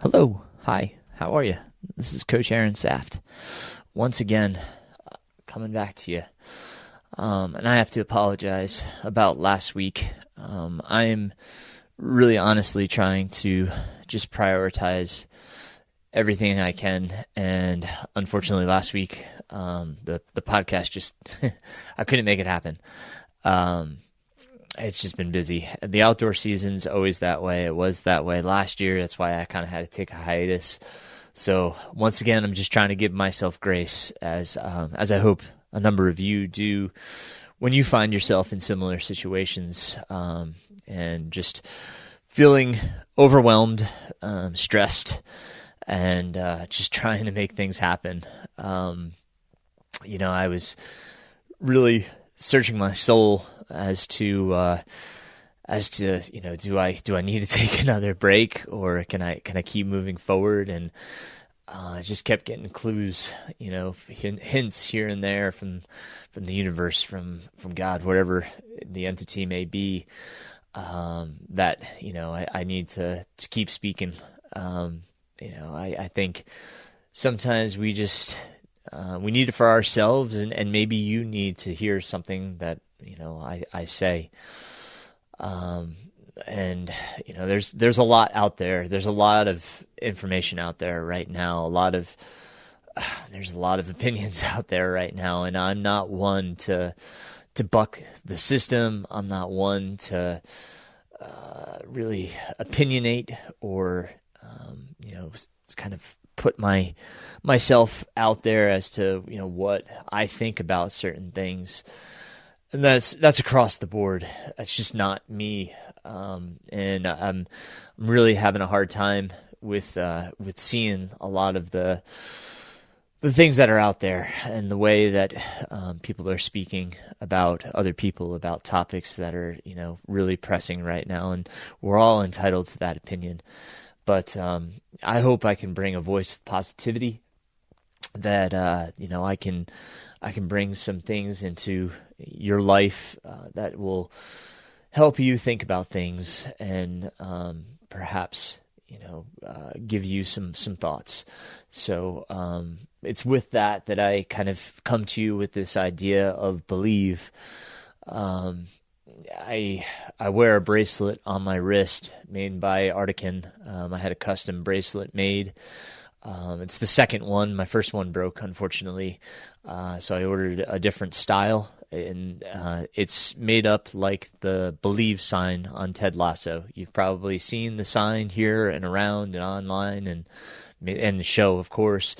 Hello. Hi. How are you? This is Coach Aaron Saft. Once again, coming back to you. And I have to apologize about last week. I am really honestly trying to just prioritize everything I can. And unfortunately, last week, the podcast just, I couldn't make it happen. It's just been busy. The outdoor season's always that way. It was that way last year. That's why I kind of had to take a hiatus. So once again, I'm just trying to give myself grace as I hope a number of you do when you find yourself in similar situations, and just feeling overwhelmed, stressed, and just trying to make things happen. I was really searching my soul as to do I need to take another break, or can I keep moving forward? And I just kept getting clues, hints here and there from the universe, from God, whatever the entity may be, that I need to keep speaking. I think sometimes we just we need it for ourselves, and maybe you need to hear something that I say. There's a lot out there. There's a lot of information out there right now. There's a lot of opinions out there right now, and I'm not one to buck the system. I'm not one to really opinionate or kind of put myself out there as to what I think about certain things. And that's across the board. That's just not me. And I'm really having a hard time with seeing a lot of the things that are out there, and the way that people are speaking about other people, about topics that are really pressing right now. And we're all entitled to that opinion. But I hope I can bring a voice of positivity, that I can bring some things into your life that will help you think about things, and perhaps give you some thoughts. So it's with that I kind of come to you with this idea of believe. I wear a bracelet on my wrist made by Artican. I had a custom bracelet made. It's the second one. My first one broke, unfortunately. So I ordered a different style, and it's made up like the Believe sign on Ted Lasso. You've probably seen the sign here and around and online, and the show, of course.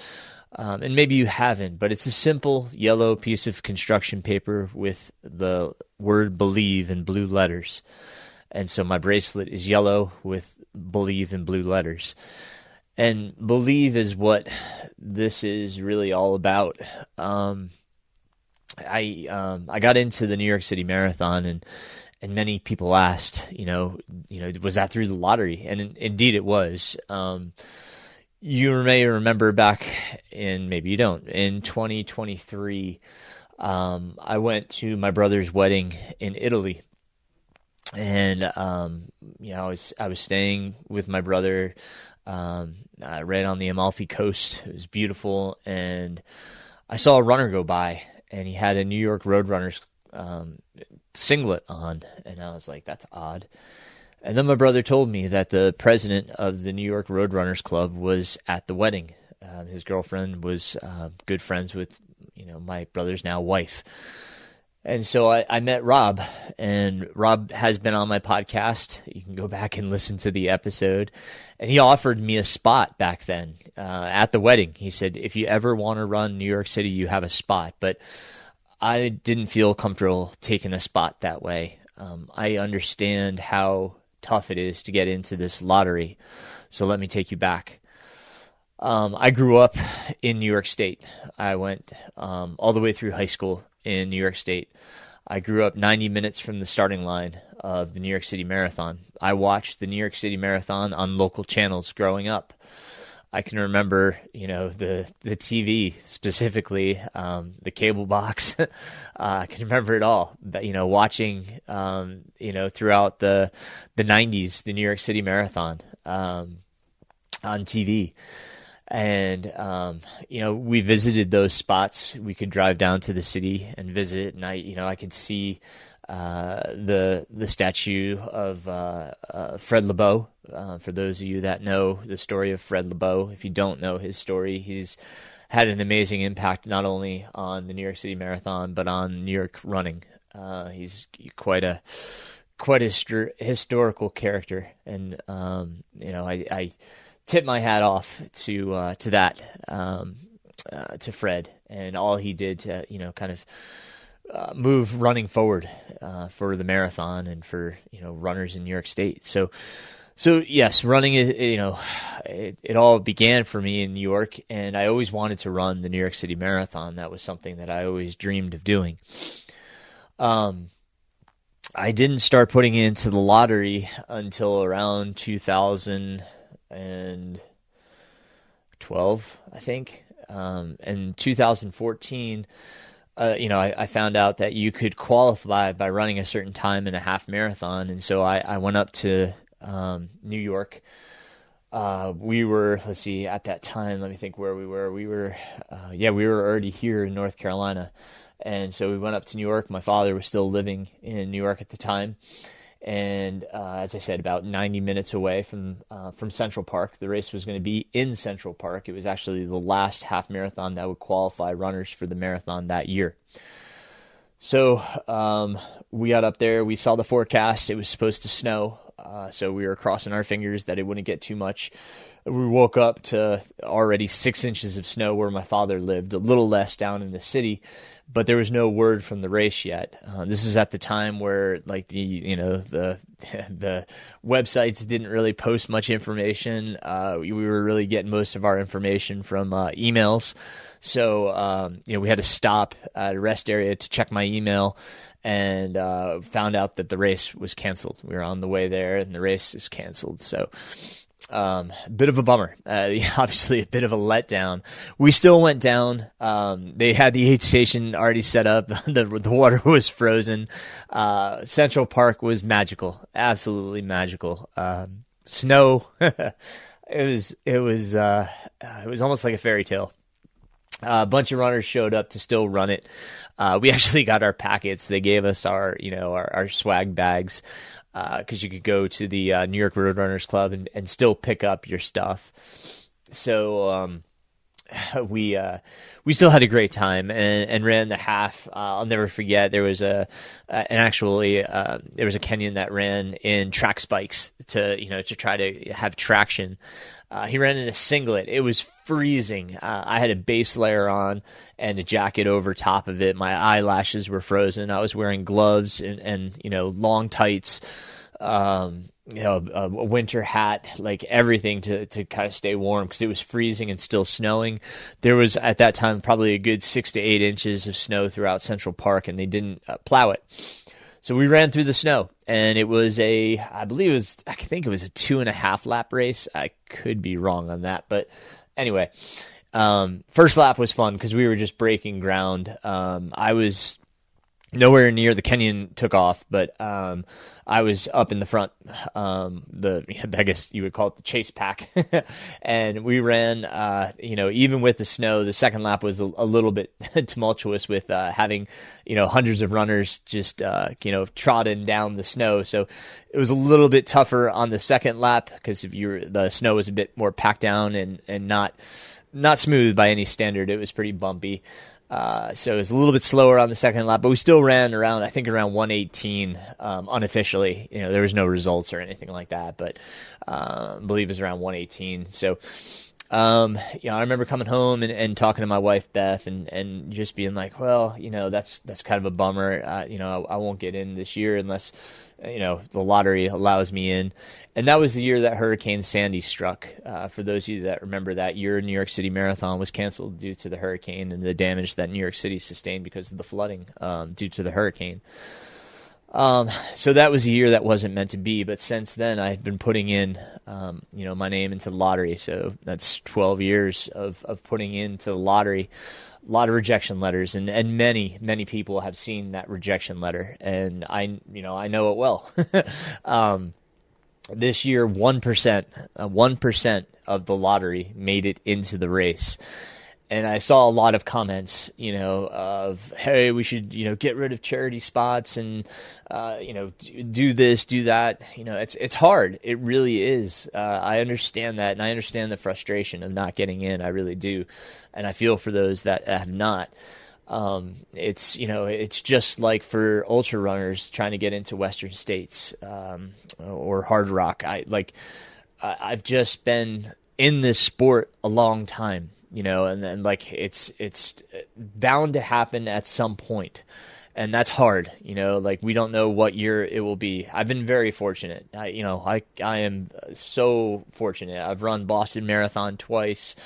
And maybe you haven't, but it's a simple yellow piece of construction paper with the word Believe in blue letters. And so my bracelet is yellow with Believe in blue letters. And believe is what this is really all about. I got into the New York City Marathon, and many people asked, was that through the lottery? And indeed it was. You may remember back maybe you don't, in 2023, I went to my brother's wedding in Italy. And I was staying with my brother right on the Amalfi Coast. It was beautiful, and I saw a runner go by, and he had a New York Roadrunners singlet on, and I was like, that's odd. And then my brother told me that the president of the New York Roadrunners Club was at the wedding. His girlfriend was good friends with my brother's now wife. And so I met Rob, and Rob has been on my podcast. You can go back and listen to the episode. And he offered me a spot back then at the wedding. He said, if you ever want to run New York City, you have a spot. But I didn't feel comfortable taking a spot that way. I understand how tough it is to get into this lottery. So let me take you back. I grew up in New York State. I went all the way through high school in New York State. I grew up 90 minutes from the starting line of the New York City Marathon. I watched the New York City Marathon on local channels growing up. I can remember, the TV specifically, the cable box. I can remember it all. But, watching, throughout the 90s, the New York City Marathon. on TV. And, we visited those spots. We could drive down to the city and visit, and I could see the statue of Fred Lebow. For those of you that know the story of Fred Lebow, if you don't know his story, he's had an amazing impact not only on the New York City Marathon but on New York running. He's quite a historical character, and I tip my hat off to that, to Fred and all he did to kind of move running forward for the marathon and for runners in New York State. So yes, running is it all began for me in New York, and I always wanted to run the New York City Marathon. That was something that I always dreamed of doing. I didn't start putting into the lottery until around 2012, I think. In 2014, I found out that you could qualify by running a certain time in a half marathon, and so I went up to New York. We were, let's see, at that time, let me think where we were. We were already here in North Carolina. And so we went up to New York. My father was still living in New York at the time. And as I said, about 90 minutes away from Central Park. The race was going to be in Central Park. It was actually the last half marathon that would qualify runners for the marathon that year. So we got up there. We saw the forecast. It was supposed to snow. So we were crossing our fingers that it wouldn't get too much. We woke up to already 6 inches of snow where my father lived, a little less down in the city, but there was no word from the race yet. This is at the time where the websites didn't really post much information. We were really getting most of our information from emails. So, we had to stop at a rest area to check my email, and found out that the race was canceled. We were on the way there, and the race is canceled. So, a bit of a bummer. Obviously, a bit of a letdown. We still went down. They had the aid station already set up. The water was frozen. Central Park was magical, absolutely magical. Snow. It was almost like a fairy tale. A bunch of runners showed up to still run it. We actually got our packets. They gave us our swag bags, because you could go to the New York Road Runners Club and still pick up your stuff. So we still had a great time and ran the half. I'll never forget. There was there was a Kenyan that ran in track spikes to try to have traction. He ran in a singlet. It was freezing. I had a base layer on and a jacket over top of it. My eyelashes were frozen. I was wearing gloves and long tights, a winter hat, like everything to kind of stay warm because it was freezing and still snowing. There was at that time probably a good 6 to 8 inches of snow throughout Central Park, and they didn't plow it. So we ran through the snow, and it was I think it was a 2.5 lap race. I could be wrong on that, but anyway, first lap was fun because we were just breaking ground. I was nowhere near the Kenyan took off, but I was up in the front, I guess you would call it the chase pack. And we ran, even with the snow, the second lap was a little bit tumultuous with having, hundreds of runners just, trotting down the snow. So it was a little bit tougher on the second lap because the snow was a bit more packed down and not smooth by any standard. It was pretty bumpy. So it was a little bit slower on the second lap, but we still ran around 118 unofficially. There was no results or anything like that, but I believe it was around 118. So, I remember coming home and talking to my wife, Beth, and just being like, well, that's kind of a bummer. I won't get in this year unless, the lottery allows me in. And that was the year that Hurricane Sandy struck. For those of you that remember, that year, New York City Marathon was canceled due to the hurricane and the damage that New York City sustained because of the flooding due to the hurricane. So that was a year that wasn't meant to be. But since then, I've been putting in, my name into the lottery. So that's 12 years of putting into the lottery. A lot of rejection letters, and many, many people have seen that rejection letter, and I know it well. This year, 1% of the lottery made it into the race. And I saw a lot of comments, of, hey, we should, get rid of charity spots and, do this, do that. It's hard. It really is. I understand that. And I understand the frustration of not getting in. I really do. And I feel for those that have not. It's just like for ultra runners trying to get into Western States, or Hard Rock. I've just been in this sport a long time. And then it's bound to happen at some point, and that's hard. We don't know what year it will be. I've been very fortunate. I am so fortunate. I've run Boston Marathon twice.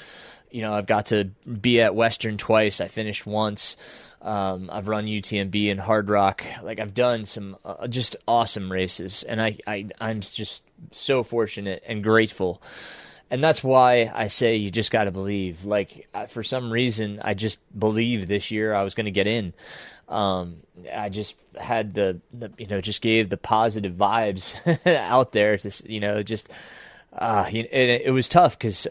I've got to be at Western twice. I finished once. I've run UTMB and Hard Rock. I've done some just awesome races, and I'm just so fortunate and grateful. And that's why I say you just got to believe. For some reason, I just believed this year I was going to get in. I just had just gave the positive vibes out there to, it was tough because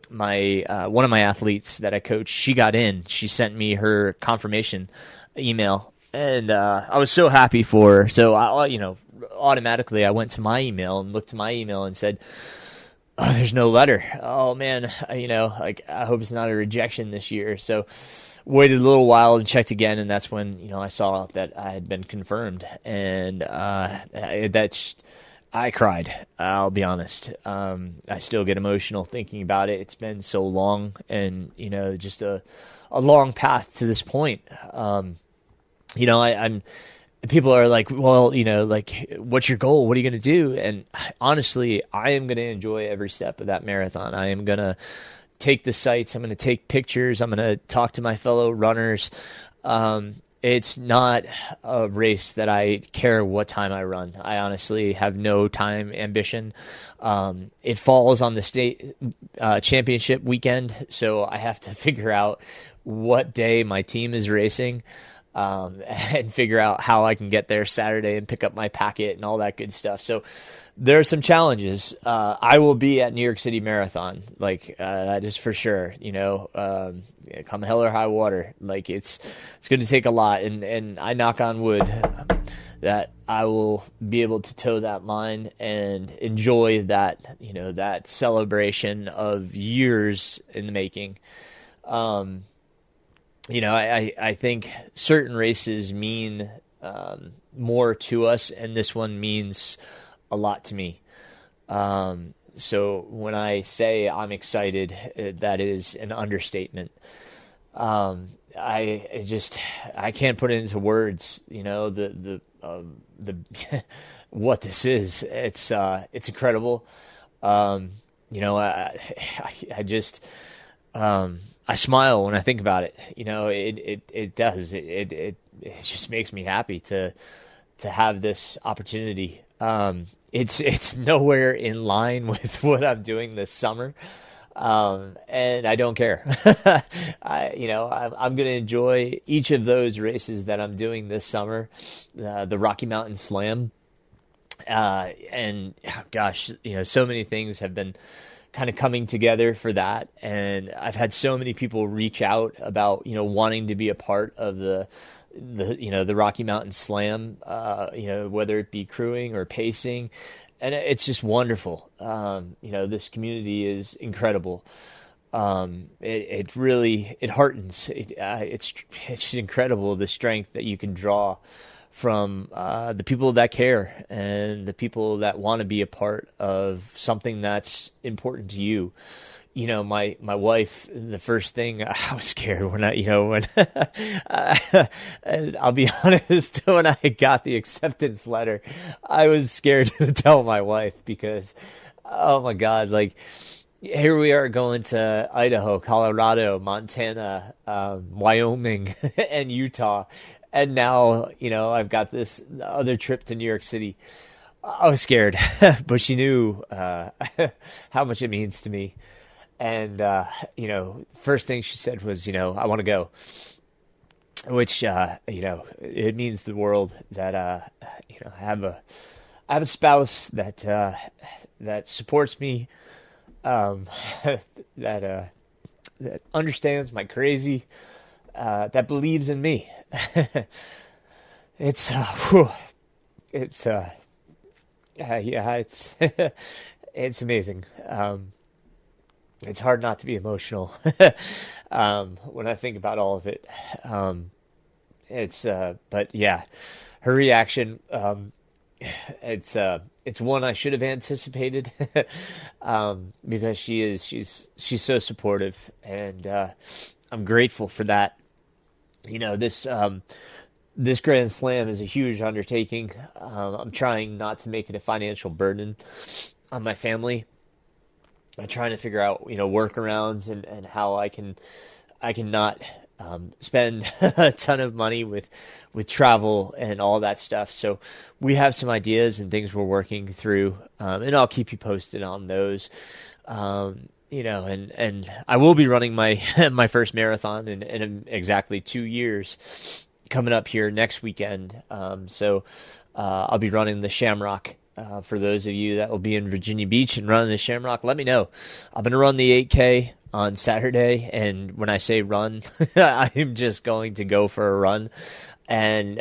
my one of my athletes that I coach, she got in. She sent me her confirmation email, and I was so happy for her. So automatically I went to my email and looked to my email and said, oh, there's no letter. Oh man, I hope it's not a rejection this year. So waited a little while and checked again, and that's when I saw that I had been confirmed, and I cried. I'll be honest. I still get emotional thinking about it. It's been so long, and just a long path to this point. I'm. People are like, well, what's your goal? What are you going to do? And honestly, I am going to enjoy every step of that marathon. I am going to take the sights. I'm going to take pictures. I'm going to talk to my fellow runners. It's not a race that I care what time I run. I honestly have no time ambition. It falls on the state championship weekend, so I have to figure out what day my team is racing. And figure out how I can get there Saturday and pick up my packet and all that good stuff. So there are some challenges. I will be at New York City Marathon, that is for sure. Come hell or high water, it's going to take a lot, and I knock on wood that I will be able to toe that line and enjoy that that celebration of years in the making. I think certain races mean more to us, and this one means a lot to me. So when I say I'm excited, that is an understatement. I can't put it into words. The what this is. It's incredible. I smile when I think about it. It does. It just makes me happy to have this opportunity. It's nowhere in line with what I'm doing this summer, and I don't care. I'm going to enjoy each of those races that I'm doing this summer. The Rocky Mountain Slam, and gosh, so many things have been kind of coming together for that, and I've had so many people reach out about wanting to be a part of the Rocky Mountain Slam, whether it be crewing or pacing, and it's just wonderful. This community is incredible. It really heartens. It's incredible the strength that you can draw from the people that care and the people that want to be a part of something that's important to you. My wife, the first thing I was scared when I'll be honest, when I got the acceptance letter, I was scared to tell my wife because, oh my God, here we are going to Idaho, Colorado, Montana, Wyoming, and Utah. And now, I've got this other trip to New York City. I was scared, but she knew how much it means to me. And, first thing she said was, I want to go, which, it means the world that, I I have a spouse that supports me, um, that that understands my crazy, that believes in me. It's whew, it's yeah, it's it's amazing. It's hard not to be emotional when I think about all of it. But yeah, her reaction. It's one I should have anticipated, because she's so supportive, and I'm grateful for that. This Grand Slam is a huge undertaking. I'm trying not to make it a financial burden on my family. I'm trying to figure out, workarounds and how I can not spend a ton of money with travel and all that stuff. So we have some ideas and things we're working through, and I'll keep you posted on those. And I will be running my my first marathon in exactly 2 years, coming up here next weekend. So I'll be running the Shamrock. For those of you that will be in Virginia Beach and running the Shamrock, let me know. I'm going to run the 8K on Saturday, and when I say run, I'm just going to go for a run and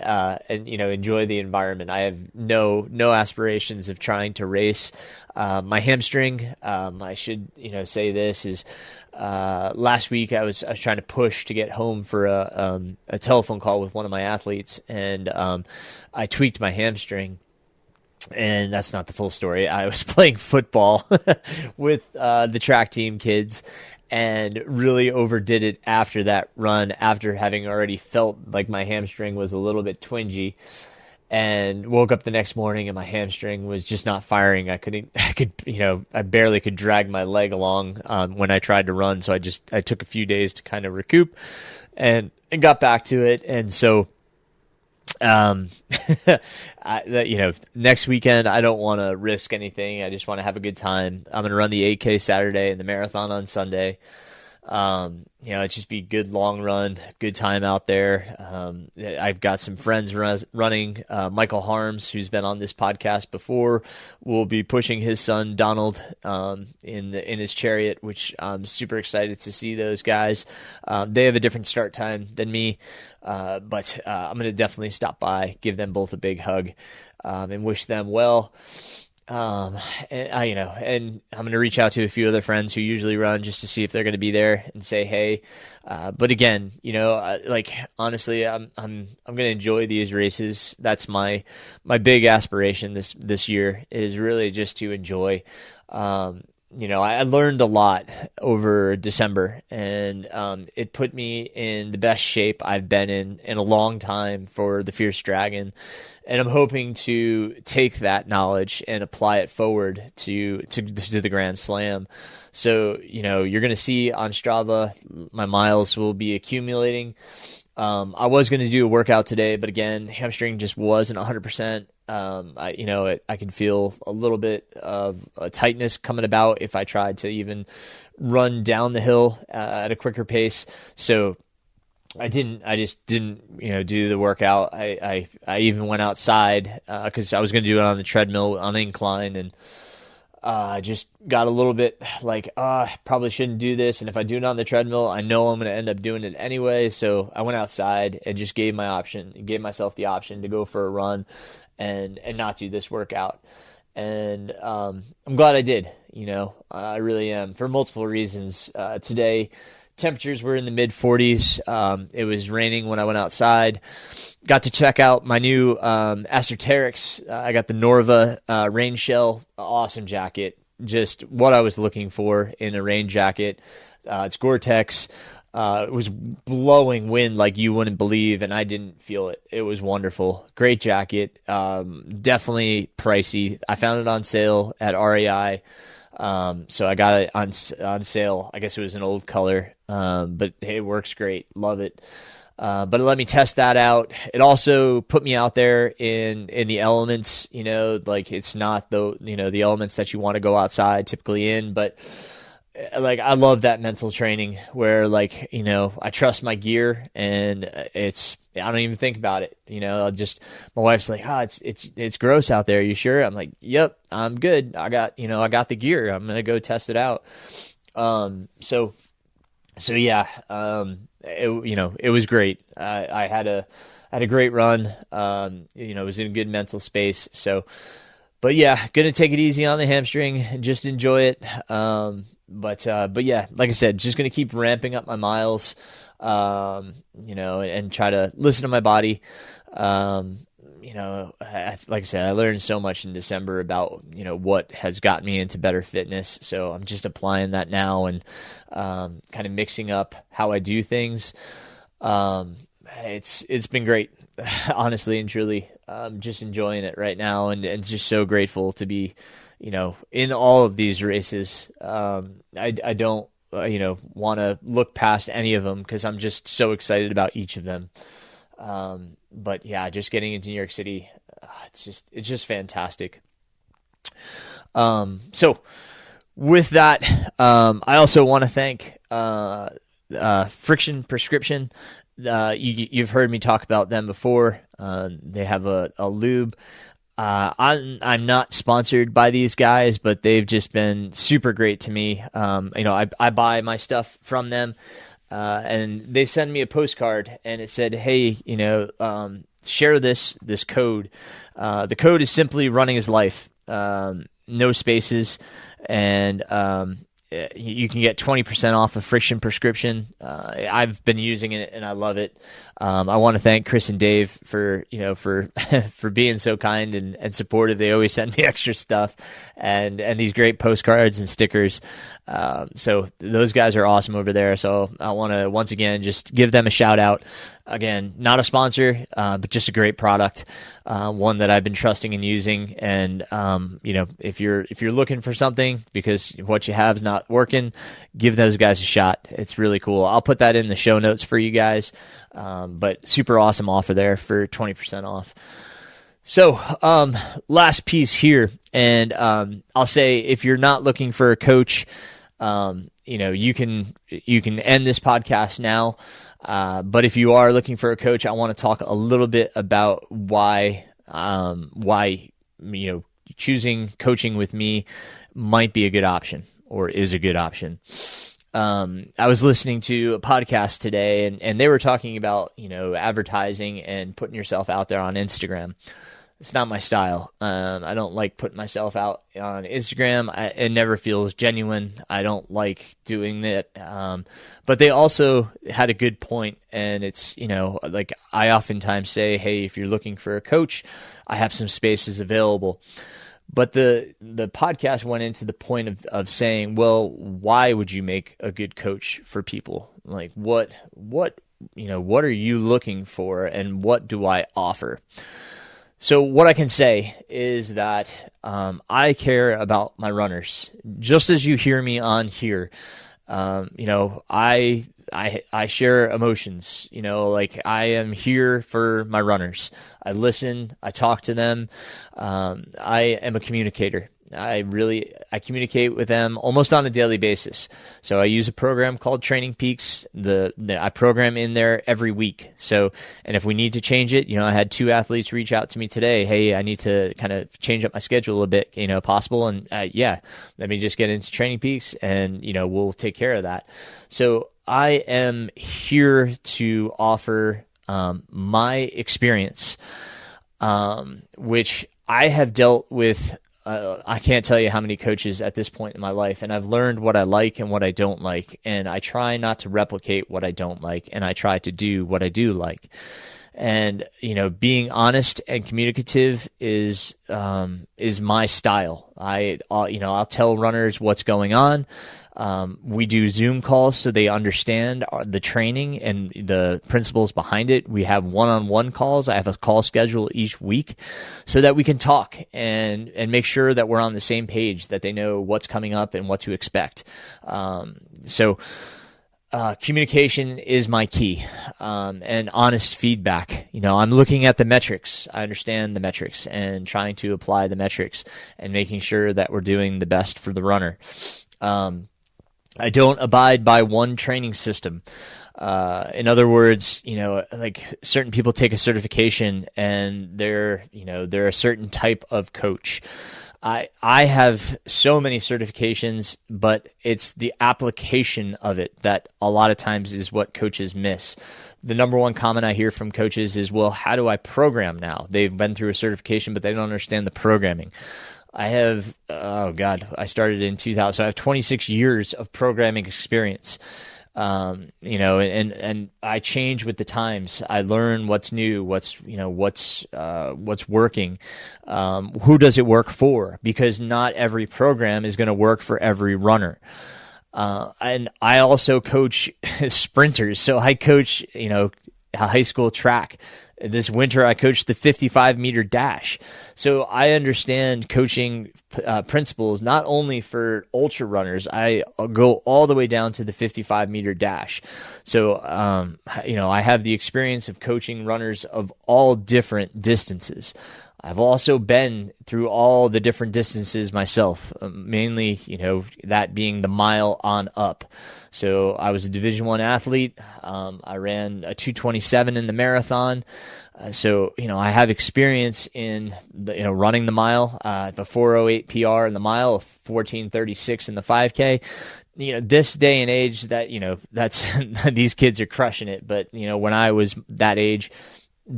enjoy the environment. I have no aspirations of trying to race. My hamstring, I should say this is, last week I was trying to push to get home for a telephone call with one of my athletes, and I tweaked my hamstring. And that's not the full story. I was playing football with the track team kids and really overdid it after that run, after having already felt like my hamstring was a little bit twingy, and woke up the next morning and my hamstring was just not firing. I barely could drag my leg along when I tried to run. So I took a few days to kind of recoup and got back to it. And so next weekend, I don't want to risk anything. I just want to have a good time. I'm going to run the 8K Saturday and the marathon on Sunday. It'd just be a good long run, good time out there. I've got some friends running. Michael Harms, who's been on this podcast before, will be pushing his son Donald in his chariot, which I'm super excited to see those guys. They have a different start time than me, but I'm going to definitely stop by, give them both a big hug, and wish them well. And I'm going to reach out to a few other friends who usually run just to see if they're going to be there and say, hey, but again, honestly, I'm going to enjoy these races. That's my big aspiration this year, is really just to enjoy. I learned a lot over December, and it put me in the best shape I've been in a long time for the Fierce Dragon. And I'm hoping to take that knowledge and apply it forward to the Grand Slam. So, you're going to see on Strava, my miles will be accumulating. I was going to do a workout today, but again, hamstring just wasn't 100%. I could feel a little bit of a tightness coming about if I tried to even run down the hill at a quicker pace. So I just didn't, do the workout. I even went outside, cause I was going to do it on the treadmill on incline, and just got a little bit like, probably shouldn't do this. And if I do it on the treadmill, I know I'm going to end up doing it anyway. So I went outside and just gave myself the option to go for a run and not do this workout. And I'm glad I did, I really am, for multiple reasons. Today, temperatures were in the mid 40s. It was raining when I went outside. Got to check out my new Asterix. I got the Norva rain shell. Awesome jacket. Just what I was looking for in a rain jacket. It's Gore-Tex. It was blowing wind like you wouldn't believe, and I didn't feel it. It was wonderful. Great jacket. Definitely pricey. I found it on sale at REI. So I got it on sale. I guess it was an old color, but hey, it works great. Love it. But let me test that out. It also put me out there in the elements, it's not the elements that you want to go outside typically in, but I love that mental training where I trust my gear, and it's I don't even think about it. My wife's like, it's gross out there. Are you sure? I'm like, yep, I'm good. I got the gear. I'm going to go test it out. So yeah, it was great. I had a great run. Was in a good mental space. So, but yeah, going to take it easy on the hamstring and just enjoy it. But yeah, like I said, just going to keep ramping up my miles, and try to listen to my body. Like I said, I learned so much in December about, what has gotten me into better fitness. So I'm just applying that now and, kind of mixing up how I do things. It's been great, honestly and truly. I'm just enjoying it right now and just so grateful to be, in all of these races. I don't, want to look past any of them because I'm just so excited about each of them. But yeah, just getting into New York City, it's just fantastic. So with that, I also want to thank, Friction Prescription. You've heard me talk about them before. They have a lube. I'm not sponsored by these guys, but they've just been super great to me. I buy my stuff from them. And they sent me a postcard and it said, hey, share this code. The code is simply running his life, no spaces. And, you can get 20% off a Friction Prescription. I've been using it and I love it. I want to thank Chris and Dave for being so kind and supportive. They always send me extra stuff and these great postcards and stickers. So those guys are awesome over there. So I want to once again just give them a shout out. Again, not a sponsor, but just a great product, one that I've been trusting and using. And if you're looking for something because what you have is not working, give those guys a shot. It's really cool. I'll put that in the show notes for you guys. But super awesome offer there for 20% off. So, last piece here, and I'll say if you're not looking for a coach, you can end this podcast now. But if you are looking for a coach, I want to talk a little bit about why choosing coaching with me might be a good option or is a good option. I was listening to a podcast today and they were talking about, advertising and putting yourself out there on Instagram. It's not my style. I don't like putting myself out on Instagram. It never feels genuine. I don't like doing that. But they also had a good point, and it's, like I oftentimes say, hey, if you're looking for a coach, I have some spaces available. But the podcast went into the point of saying, well, why would you make a good coach for people? Like what are you looking for, and what do I offer? So what I can say is that I care about my runners, just as you hear me on here. I share emotions. Like I am here for my runners. I listen. I talk to them. I am a communicator. I communicate with them almost on a daily basis. So I use a program called Training Peaks. I program in there every week. So, and if we need to change it, I had 2 athletes reach out to me today. Hey, I need to kind of change up my schedule a bit, possible. And let me just get into Training Peaks and, we'll take care of that. So I am here to offer my experience, which I have dealt with. I can't tell you how many coaches at this point in my life, and I've learned what I like and what I don't like, and I try not to replicate what I don't like, and I try to do what I do like. And being honest and communicative is my style. I'll tell runners what's going on. We do Zoom calls so they understand the training and the principles behind it. We have one-on-one calls. I have a call schedule each week so that we can talk and make sure that we're on the same page, that they know what's coming up and what to expect. Communication is my key, and honest feedback. I'm looking at the metrics. I understand the metrics and trying to apply the metrics and making sure that we're doing the best for the runner. I don't abide by one training system. In other words, like certain people take a certification and they're a certain type of coach. I have so many certifications, but it's the application of it that a lot of times is what coaches miss. The number one comment I hear from coaches is, well, how do I program now? They've been through a certification, but they don't understand the programming. I have, I started in 2000, so I have 26 years of programming experience. And I change with the times. I learn what's new, what's working, who does it work for? Because not every program is going to work for every runner. And I also coach sprinters. So I coach, high school track. This winter, I coached the 55-meter dash. So I understand coaching principles not only for ultra runners. I go all the way down to the 55-meter dash. So, I have the experience of coaching runners of all different distances. I've also been through all the different distances myself, mainly, that being the mile on up. So I was a Division I athlete. I ran a 2:27 in the marathon. So I have experience in running the mile, the 4:08 PR in the mile, a 14:36 in the 5K. This day and age that's these kids are crushing it. But when I was that age,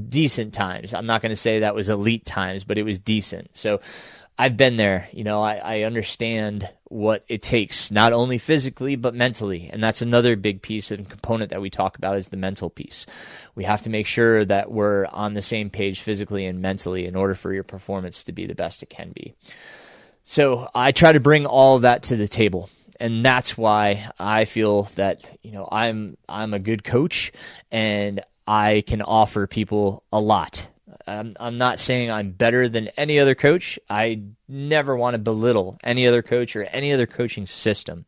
decent times. I'm not going to say that was elite times, but it was decent. So I've been there. I understand what it takes, not only physically, but mentally. And that's another big piece and component that we talk about is the mental piece. We have to make sure that we're on the same page physically and mentally in order for your performance to be the best it can be. So I try to bring all of that to the table. And that's why I feel that, I'm a good coach and I can offer people a lot. I'm not saying I'm better than any other coach. I never want to belittle any other coach or any other coaching system.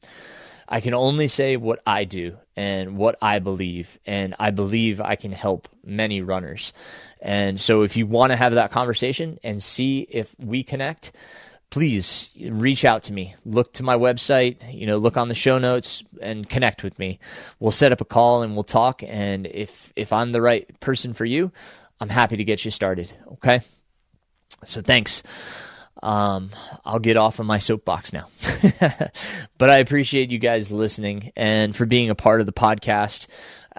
I can only say what I do and what I believe, and I believe I can help many runners. And so if you want to have that conversation and see if we connect, please reach out to me. Look to my website, look on the show notes and connect with me. We'll set up a call and we'll talk. And if I'm the right person for you, I'm happy to get you started. Okay. So thanks. I'll get off of my soapbox now, but I appreciate you guys listening and for being a part of the podcast.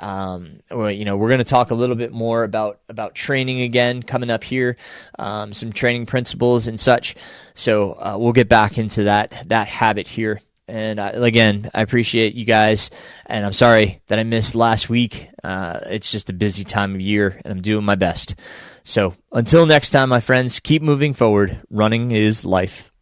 We're going to talk a little bit more about training again coming up here, some training principles and such. So we'll get back into that habit here. And again, I appreciate you guys, and I'm sorry that I missed last week. It's just a busy time of year, and I'm doing my best. So until next time, my friends, keep moving forward. Running is life.